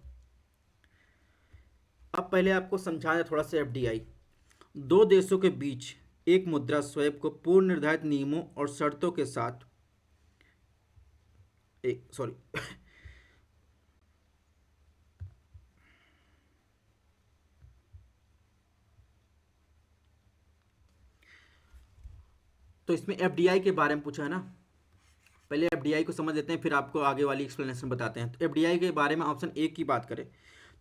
अब पहले आपको समझाया थोड़ा सा एफडीआई। दो देशों के बीच एक मुद्रा स्वैप को पूर्व निर्धारित नियमों और शर्तों के साथ तो इसमें एफडीआई के बारे में पूछा है ना, पहले एफडीआई को समझ लेते हैं फिर आपको आगे वाली एक्सप्लेनेशन बताते हैं। तो एफडीआई के बारे में ऑप्शन 1 की बात करें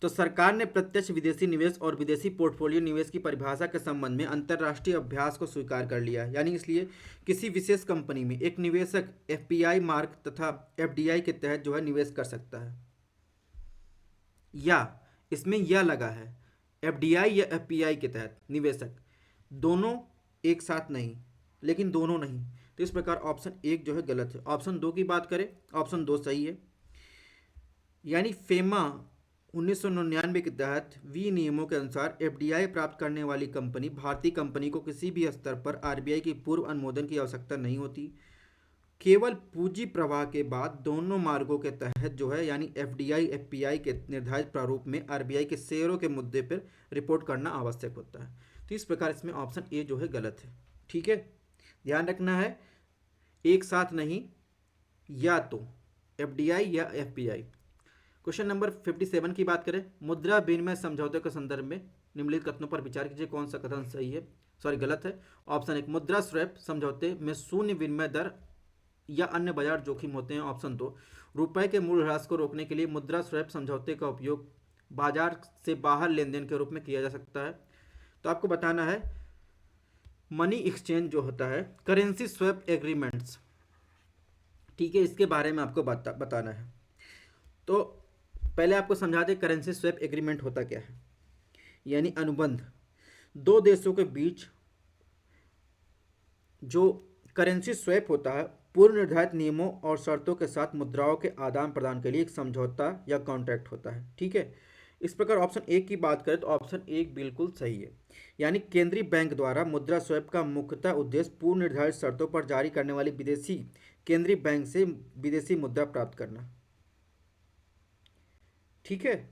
तो सरकार ने प्रत्यक्ष विदेशी निवेश और विदेशी पोर्टफोलियो निवेश की परिभाषा के संबंध में अंतर्राष्ट्रीय अभ्यास को स्वीकार कर लिया है। यानी इसलिए किसी विशेष कंपनी में एक निवेशक एफपीआई मार्ग तथा एफडीआई के तहत जो है निवेश कर सकता है। या इसमें यह लगा है एफडीआई या एफपीआई के तहत निवेशक, दोनों एक साथ नहीं, लेकिन दोनों नहीं। तो इस प्रकार ऑप्शन 1 जो है गलत है। ऑप्शन 2 की बात करें, ऑप्शन 2 सही है। यानी फेमा 1999 के तहत विनियमों के अनुसार एफडीआई प्राप्त करने वाली कंपनी भारतीय कंपनी को किसी भी स्तर पर आरबीआई की पूर्व अनुमोदन की आवश्यकता नहीं होती। केवल पूंजी प्रवाह के बाद दोनों मार्गों के तहत जो है यानी एफडीआई एफपीआई के निर्धारित प्रारूप में आरबीआई के शेयरों के मुद्दे पर रिपोर्ट करना आवश्यक होता है। तो इस प्रकार इसमें ऑप्शन ए जो है गलत है। ठीक है, ध्यान रखना है एक साथ नहीं, या तो एफडीआई या एफपीआई। क्वेश्चन नंबर 57 की बात करें, मुद्रा विनिमय समझौते के संदर्भ में निम्नलिखित कथनों पर विचार कीजिए कौन सा कथन सही है, गलत है। ऑप्शन 1, मुद्रा स्वैप समझौते में शून्य विनिमय दर या अन्य बाजार जोखिम होते हैं। ऑप्शन 2, रुपए के मूल्य ह्रास को रोकने के लिए मुद्रा स्वैप समझौते का उपयोग बाजार से बाहर लेन देन के रूप में किया जा सकता है। तो आपको बताना है मनी एक्सचेंज जो होता है, करेंसी स्वैप एग्रीमेंट्स, ठीक है, इसके बारे में आपको बताना है। तो पहले आपको समझा दें करेंसी स्वैप एग्रीमेंट होता क्या है। यानी अनुबंध, दो देशों के बीच जो करेंसी स्वैप होता है पूर्व निर्धारित नियमों और शर्तों के साथ मुद्राओं के आदान प्रदान के लिए एक समझौता या कॉन्ट्रैक्ट होता है। ठीक है, इस प्रकार ऑप्शन 1 की बात करें तो ऑप्शन 1 बिल्कुल सही है। यानी केंद्रीय बैंक द्वारा मुद्रा स्वैप का मुख्यतः उद्देश्य पूर्व निर्धारित शर्तों पर जारी करने वाली विदेशी केंद्रीय बैंक से विदेशी मुद्रा प्राप्त करना। ठीक है,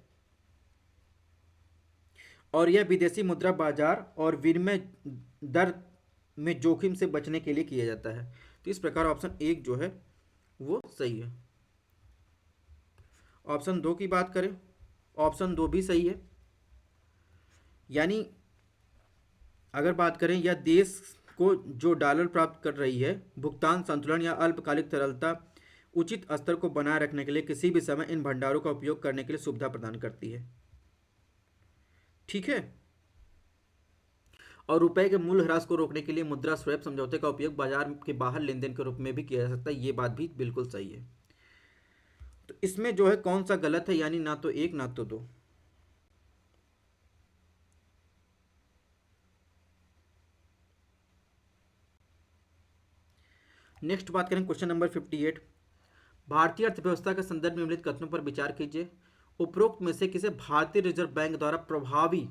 और यह विदेशी मुद्रा बाजार और विनिमय दर में जोखिम से बचने के लिए किया जाता है। तो इस प्रकार ऑप्शन 1 जो है वो सही है। ऑप्शन 2 की बात करें, ऑप्शन 2 भी सही है। यानी अगर बात करें या देश को जो डॉलर प्राप्त कर रही है भुगतान संतुलन या अल्पकालिक तरलता उचित स्तर को बनाए रखने के लिए किसी भी समय इन भंडारों का उपयोग करने के लिए सुविधा प्रदान करती है। ठीक है, और रुपए के मूल्य ह्रास को रोकने के लिए मुद्रा स्वैप समझौते का उपयोग बाजार के बाहर लेन देन के रूप में भी किया जा सकता है। ये बात भी बिल्कुल सही है। तो इसमें जो है कौन सा गलत है, यानी ना तो 1 ना तो 2। नेक्स्ट बात करें क्वेश्चन नंबर 58, भारतीय अर्थव्यवस्था के संदर्भ में निम्नलिखित कथनों पर विचार कीजिए। उपरोक्त में से किसे भारतीय रिजर्व बैंक द्वारा प्रभावी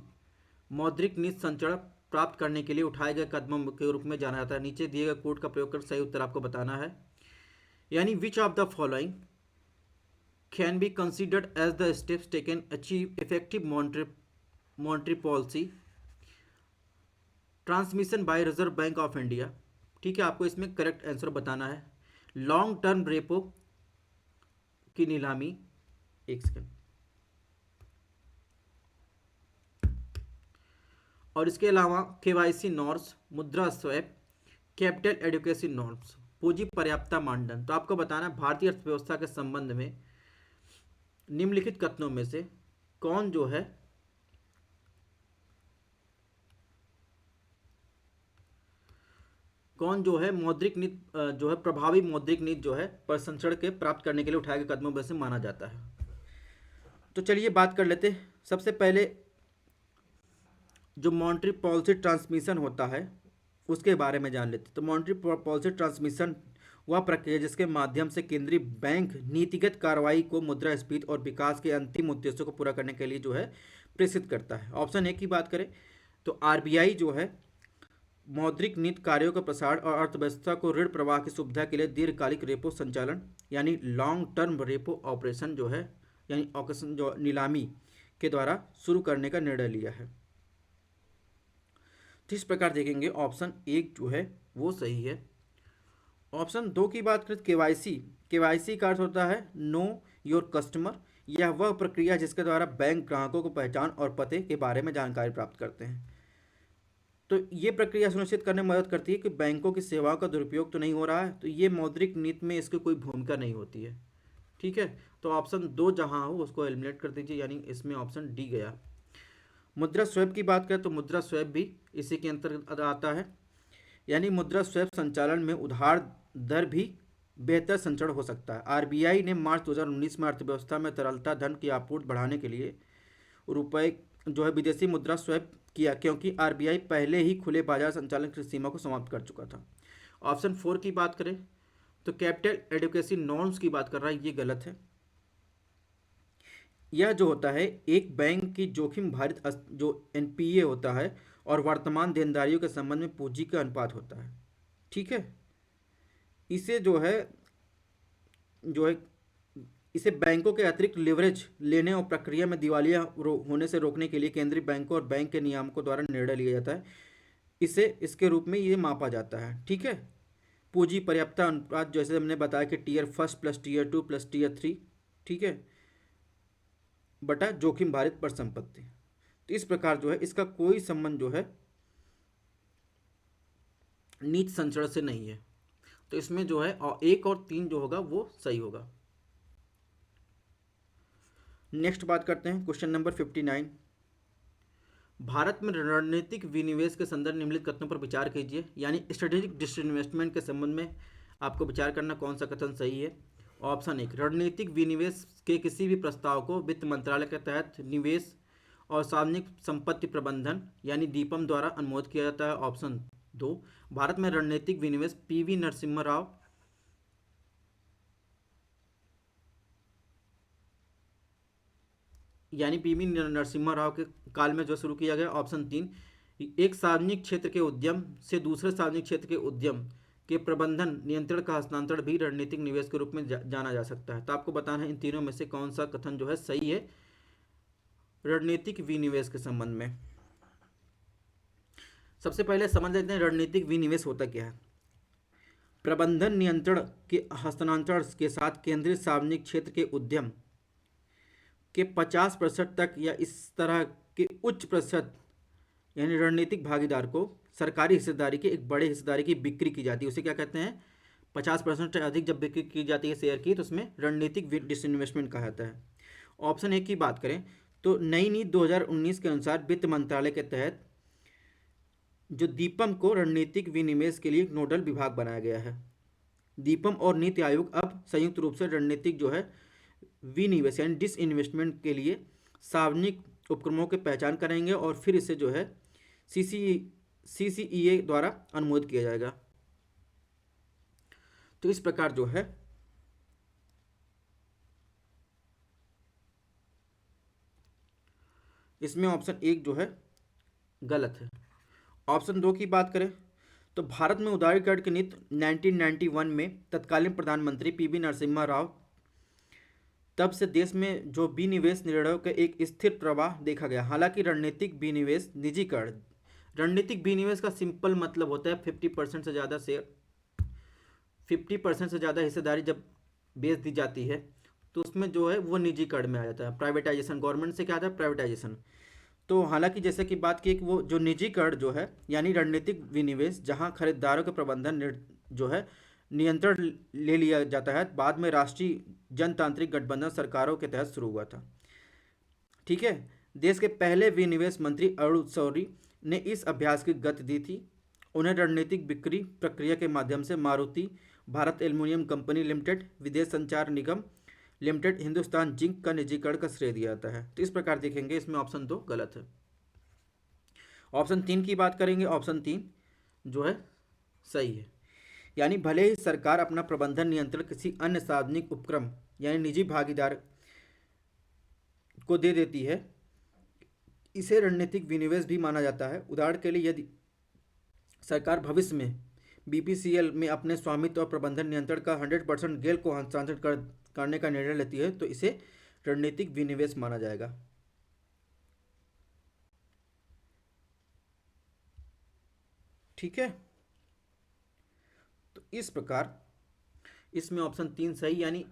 मौद्रिक नीति संचरण प्राप्त करने के लिए उठाए गए कदमों के रूप में जाना जाता है। नीचे दिए गए कोड का प्रयोग कर सही उत्तर आपको बताना है। यानी which of the following can be considered as the steps taken achieve effective monetary policy transmission by Reserve Bank of India. ठीक है, आपको इसमें करेक्ट आंसर बताना है। लॉन्ग टर्म रेपो की नीलामी, एक सेकंड, और इसके अलावा केवाईसी नॉर्म्स, मुद्रा स्वैप, कैपिटल एडुकेसी नॉर्म्स, पूंजी पर्याप्तता मानदंड। तो आपको बताना है भारतीय अर्थव्यवस्था के संबंध में निम्नलिखित कथनों में से कौन जो है मौद्रिक नीति जो है प्रभावी मौद्रिक नीति जो है प्रसंस्करण के प्राप्त करने के लिए उठाए गए कदमों में से माना जाता है। तो चलिए बात कर लेते हैं। सबसे पहले जो मॉनेटरी पॉलिसी ट्रांसमिशन होता है उसके बारे में जान लेते हैं। तो मॉनेटरी पॉलिसी ट्रांसमिशन वह प्रक्रिया जिसके माध्यम से केंद्रीय बैंक नीतिगत कार्रवाई को मुद्रास्फीति और विकास के अंतिम उद्देश्यों को पूरा करने के लिए जो है प्रेषित करता है। ऑप्शन ए की बात करें तो आरबीआई जो है मौद्रिक नीति कार्यों का प्रसार और अर्थव्यवस्था को ऋण प्रवाह की सुविधा के लिए दीर्घकालिक रेपो संचालन यानी लॉन्ग टर्म रेपो ऑपरेशन जो है यानी ऑक्शन जो नीलामी के द्वारा शुरू करने का निर्णय लिया है। तो इस प्रकार देखेंगे ऑप्शन एक जो है वो सही है। ऑप्शन दो की बात करें केवाईसी का अर्थ होता है नो योर कस्टमर। यह वह प्रक्रिया जिसके द्वारा बैंक ग्राहकों को पहचान और पते के बारे में जानकारी प्राप्त करते हैं। तो ये प्रक्रिया सुनिश्चित करने में मदद करती है कि बैंकों की सेवाओं का दुरुपयोग तो नहीं हो रहा है, तो ये मौद्रिक नीति में इसकी कोई भूमिका नहीं होती है। ठीक है, तो ऑप्शन दो जहां हो उसको एलिमिनेट कर दीजिए, यानी इसमें ऑप्शन डी गया। मुद्रा स्वैप की बात करें तो मुद्रा स्वैप भी इसी के अंतर्गत आता है, यानी मुद्रा स्वैप संचालन में उधार दर भी बेहतर संचरण हो सकता है। आरबीआई ने मार्च 2019 में अर्थव्यवस्था में तरलता धन की आपूर्ति बढ़ाने के लिए रुपए जो है विदेशी मुद्रा स्वैप किया, क्योंकि आरबीआई पहले ही खुले बाजार संचालन की सीमा को समाप्त कर चुका था। ऑप्शन फोर की बात करें तो कैपिटल एडुकेसी नॉर्म्स की बात कर रहा है, ये गलत है। यह जो होता है एक बैंक की जोखिम भारित जो एनपीए होता है और वर्तमान देनदारियों के संबंध में पूंजी का अनुपात होता है। ठीक है, इसे जो है इसे बैंकों के अतिरिक्त लिवरेज लेने और प्रक्रिया में दिवालिया होने से रोकने के लिए केंद्रीय बैंकों और बैंक के नियामकों द्वारा निर्णय लिया जाता है। इसे इसके रूप में ये मापा जाता है। ठीक है, पूंजी पर्याप्तता अनुपात जैसे हमने बताया कि tier first plus tier two plus tier three, ठीक है, बटा जोखिम भारित पर संपत्ति। तो इस प्रकार जो है इसका कोई संबंध जो है नीति संचरण से नहीं है। तो इसमें जो है एक और तीन जो होगा वो सही होगा। नेक्स्ट बात करते हैं क्वेश्चन नंबर 59। भारत में रणनीतिक विनिवेश के संदर्भ निम्नलिखित कथनों पर विचार कीजिए, यानी स्ट्रेटेजिक डिसइन्वेस्टमेंट के संबंध में आपको विचार करना कौन सा कथन सही है। ऑप्शन एक, रणनीतिक विनिवेश के किसी भी प्रस्ताव को वित्त मंत्रालय के तहत निवेश और सार्वजनिक संपत्ति प्रबंधन यानी डीपम द्वारा अनुमोदित किया जाता है। ऑप्शन दो, भारत में रणनीतिक विनिवेश पीवी नरसिम्हा राव यानी पीवी नरसिम्हा राव के काल में जो शुरू किया गया। ऑप्शन तीन, एक सार्वजनिक क्षेत्र के उद्यम से दूसरे सार्वजनिक क्षेत्र के उद्यम के प्रबंधन नियंत्रण का हस्तांतरण भी रणनीतिक निवेश के रूप में जाना जा सकता है। तो आपको बताना है इन तीनों में से कौन सा कथन जो है सही है रणनीतिक विनिवेश के संबंध में। सबसे पहले समझ लेते हैं रणनीतिक विनिवेश होता क्या है। प्रबंधन नियंत्रण के हस्तांतरण के साथ केंद्रीय सार्वजनिक क्षेत्र के उद्यम के 50% तक या इस तरह के उच्च प्रतिशत यानी रणनीतिक भागीदार को सरकारी हिस्सेदारी के एक बड़े हिस्सेदारी की बिक्री की जाती है। उसे क्या कहते हैं, 50% से अधिक जब बिक्री की जाती है शेयर की तो उसमें रणनीतिक डिसइन्वेस्टमेंट कहा जाता है। ऑप्शन एक की बात करें तो नई नीति 2019 के अनुसार वित्त मंत्रालय के तहत जो दीपम को रणनीतिक विनिवेश के लिए एक नोडल विभाग बनाया गया है। दीपम और नीति आयोग अब संयुक्त रूप से रणनीतिक जो है विनिवेश यानी डिसइन्वेस्टमेंट के लिए सार्वजनिक उपक्रमों की पहचान करेंगे और फिर इसे जो है सीसीईए द्वारा अनुमोदित किया जाएगा। तो इस प्रकार जो है इसमें ऑप्शन एक जो है गलत है। ऑप्शन दो की बात करें तो भारत में उदारीकरण की नीति 1991 में तत्कालीन प्रधानमंत्री पीवी नरसिम्हा राव तब से देश में जो विनिवेश निर्णयों का एक स्थिर प्रवाह देखा गया। हालांकि रणनीतिक विनिवेश निजीकरण, रणनीतिक विनिवेश का सिंपल मतलब होता है 50% से ज़्यादा शेयर 50% से ज़्यादा हिस्सेदारी जब बेच दी जाती है तो उसमें जो है वो निजीकरण में आ जाता है, प्राइवेटाइजेशन। गवर्नमेंट से क्या आता है, प्राइवेटाइजेशन। तो हालांकि जैसे कि बात की कि वो जो निजीकरण जो है यानी रणनीतिक विनिवेश जहां खरीदारों के प्रबंधन जो है नियंत्रण ले लिया जाता है, बाद में राष्ट्रीय जनतांत्रिक गठबंधन सरकारों के तहत शुरू हुआ था। ठीक है, देश के पहले विनिवेश मंत्री अरुण शौरी ने इस अभ्यास की गति दी थी। उन्हें रणनीतिक बिक्री प्रक्रिया के माध्यम से Maruti, Bharat aluminium company limited, विदेश संचार निगम लिमिटेड, हिंदुस्तान जिंक का निजीकरण का श्रेय दिया जाता है। तो इस प्रकार देखेंगे इसमें ऑप्शन दो गलत है। ऑप्शन तीन की बात करेंगे, ऑप्शन तीन जो है सही है। यानी भले ही सरकार अपना प्रबंधन नियंत्रण किसी अन्य सार्वजनिक उपक्रम यानी निजी भागीदार को दे देती है, इसे रणनीतिक विनिवेश भी माना जाता है। उदाहरण के लिए यदि सरकार भविष्य में बीपीसीएल में अपने स्वामित्व और प्रबंधन नियंत्रण का 100% गेल को हस्तांतरण करने का निर्णय लेती है तो इसे रणनीतिक विनिवेश माना जाएगा। ठीक है, तो इस प्रकार इसमें ऑप्शन 3 सही, यानी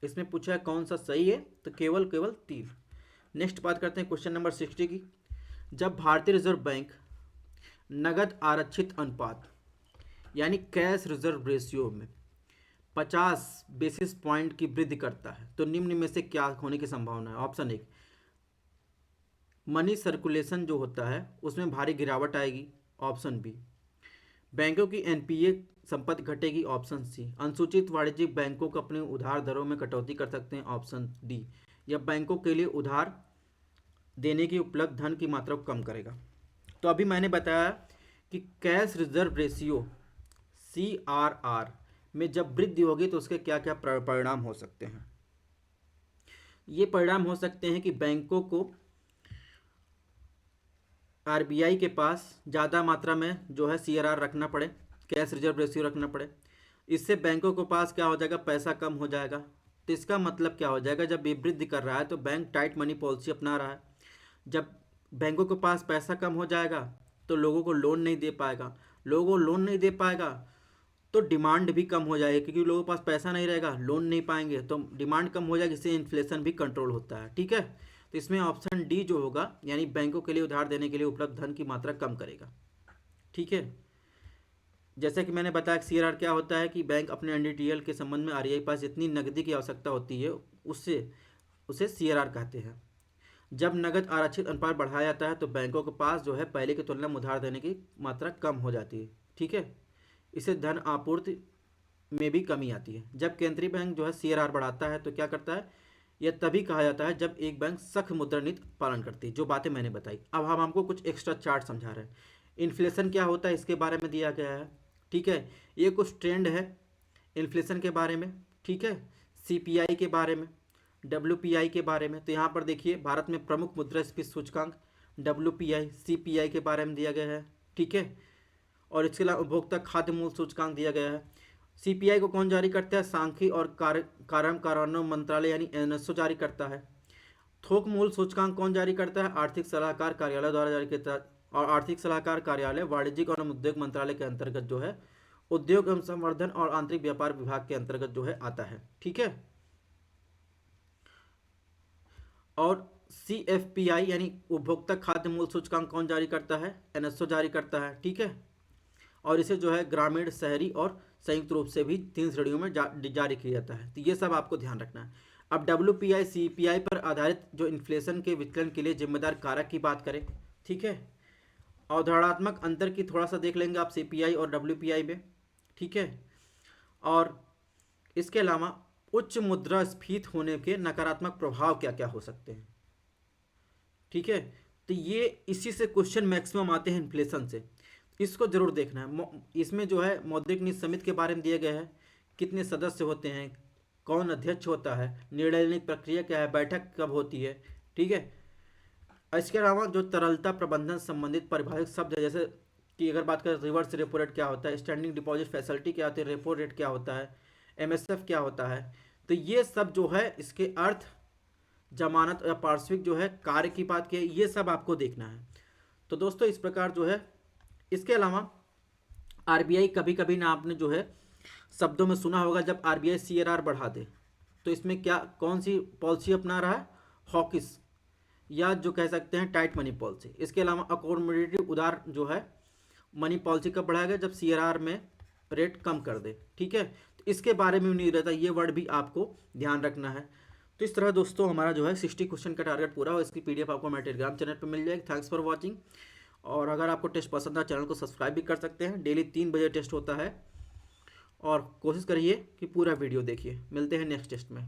इसमें पूछा है कौन सा सही है, तो केवल 3। नेक्स्ट बात करते हैं क्वेश्चन नंबर 60 की। जब भारतीय रिजर्व बैंक नगद आरक्षित अनुपात यानी कैश रिजर्व रेशियो में 50 बेसिस पॉइंट की वृद्धि करता है तो निम्न में से क्या होने की संभावना है। ऑप्शन 1, मनी सर्कुलेशन जो होता है उसमें भारी गिरावट आएगी। ऑप्शन बी, बैंकों की एनपीए संपत्ति घटेगी। ऑप्शन सी, अनुसूचित वाणिज्यिक बैंकों को अपने उधार दरों में कटौती कर सकते हैं। ऑप्शन डी, यह बैंकों के लिए उधार देने की उपलब्ध धन की मात्रा को कम करेगा। तो अभी मैंने बताया कि कैश रिजर्व रेशियो CRR में जब वृद्धि होगी तो उसके क्या क्या परिणाम हो सकते हैं। ये परिणाम हो सकते हैं कि बैंकों को आरबीआई के पास ज़्यादा मात्रा में जो है CRR रखना पड़े, कैश रिजर्व रेशियो रखना पड़े। इससे बैंकों के पास क्या हो जाएगा, पैसा कम हो जाएगा। तो इसका मतलब क्या हो जाएगा, जब ये वृद्धि कर रहा है तो बैंक टाइट मनी पॉलिसी अपना रहा है। जब बैंकों के पास पैसा कम हो जाएगा तो लोगों को लोन नहीं दे पाएगा, लोगों को लोन नहीं दे पाएगा तो डिमांड भी कम हो जाएगी, क्योंकि लोगों के पास पैसा नहीं रहेगा, लोन नहीं पाएंगे तो डिमांड कम हो जाएगी, इससे इन्फ्लेशन भी कंट्रोल होता है। ठीक है, तो इसमें ऑप्शन डी जो होगा, यानी बैंकों के लिए उधार देने के लिए उपलब्ध धन की मात्रा कम करेगा। ठीक है, जैसा कि मैंने बताया CRR क्या होता है कि बैंक अपने एनडीटीएल के संबंध में आरबीआई के पास जितनी नकदी की आवश्यकता होती है उसे CRR कहते हैं। जब नगद आरक्षित अनुपात बढ़ाया जाता है तो बैंकों के पास जो है पहले की तुलना में उधार देने की मात्रा कम हो जाती है। ठीक है, इससे धन आपूर्ति में भी कमी आती है। जब केंद्रीय बैंक जो है CRR बढ़ाता है तो क्या करता है, यह तभी कहा जाता है जब एक बैंक सख्त मुद्रा नीति पालन करती है, जो बातें मैंने बताई। अब हम आपको कुछ एक्स्ट्रा चार्ट समझा रहे हैं। इन्फ्लेशन क्या होता है इसके बारे में दिया गया है। ठीक है, ये कुछ ट्रेंड है इन्फ्लेशन के बारे में। ठीक है, CPI के बारे में, WPI के बारे में। तो यहाँ पर देखिए भारत में प्रमुख मुद्रास्फीति सूचकांक WPI CPI के बारे में दिया गया है। ठीक है, और इसके अलावा उपभोक्ता खाद्य मूल्य सूचकांक दिया गया है। CPI को कौन जारी करता है, सांख्यिकी और कार्यान्वयन मंत्रालय यानी NSO जारी करता है। थोक मूल्य सूचकांक कौन जारी करता है, आर्थिक सलाहकार कार्यालय द्वारा जारी करता है। और आर्थिक सलाहकार कार्यालय वाणिज्यिक और उद्योग मंत्रालय के अंतर्गत जो है उद्योग एवं संवर्धन और आंतरिक व्यापार विभाग के अंतर्गत जो है आता है। ठीक है, और CFPI यानी उपभोक्ता खाद्य मूल्य सूचकांक कौन जारी करता है, NSO जारी करता है। ठीक है, और इसे जो है ग्रामीण, शहरी और संयुक्त रूप से भी 3 श्रेणियों में जारी किया जाता है। तो ये सब आपको ध्यान रखना है। अब WPI CPI पर आधारित जो इन्फ्लेशन के विचलन के लिए जिम्मेदार कारक की बात करें। ठीक है, अवधारणात्मक अंतर की थोड़ा सा देख लेंगे आप CPI और WPI में। ठीक है, और इसके अलावा उच्च मुद्रास्फीति होने के नकारात्मक प्रभाव क्या क्या हो सकते हैं। ठीक है, तो ये इसी से क्वेश्चन मैक्सिमम आते हैं इन्फ्लेशन से, इसको जरूर देखना है। इसमें जो है मौद्रिक नीति समिति के बारे में दिया गया है, कितने सदस्य होते हैं, कौन अध्यक्ष होता है, निर्णय लेने की प्रक्रिया क्या है, बैठक कब होती है। ठीक है, इसके अलावा जो तरलता प्रबंधन संबंधित परिभाषित शब्द है, जैसे कि अगर बात करें रिवर्स रेपो रेट क्या होता है, स्टैंडिंग डिपॉजिट फैसिलिटी क्या होती है, रेपो रेट क्या होता है, MSF क्या होता है, तो ये सब जो है इसके अर्थ, जमानत या पार्श्विक जो है कार्य की बात की, ये सब आपको देखना है। तो दोस्तों इस प्रकार जो है, इसके अलावा RBI कभी कभी ना आपने जो है शब्दों में सुना होगा, जब RBI CRR बढ़ा दे तो इसमें क्या कौन सी पॉलिसी अपना रहा है, हॉकिस, या जो कह सकते हैं टाइट मनी पॉलिसी। इसके अलावा अकोमोडेटिव उदार जो है मनी पॉलिसी कब बढ़ाया गया, जब CRR में रेट कम कर दे। ठीक है, तो इसके बारे में नहीं रहता, ये वर्ड भी आपको ध्यान रखना है। तो इस तरह दोस्तों हमारा जो है 60 क्वेश्चन का टारगेट पूरा हो। इसकी PDF आपको हमारे टेलीग्राम चैनल पर मिल जाएगी। Thanks for watching. और अगर आपको टेस्ट पसंद है चैनल को सब्सक्राइब भी कर सकते हैं। डेली 3 बजे टेस्ट होता है और कोशिश करिए कि पूरा वीडियो देखिए। मिलते हैं नेक्स्ट टेस्ट में।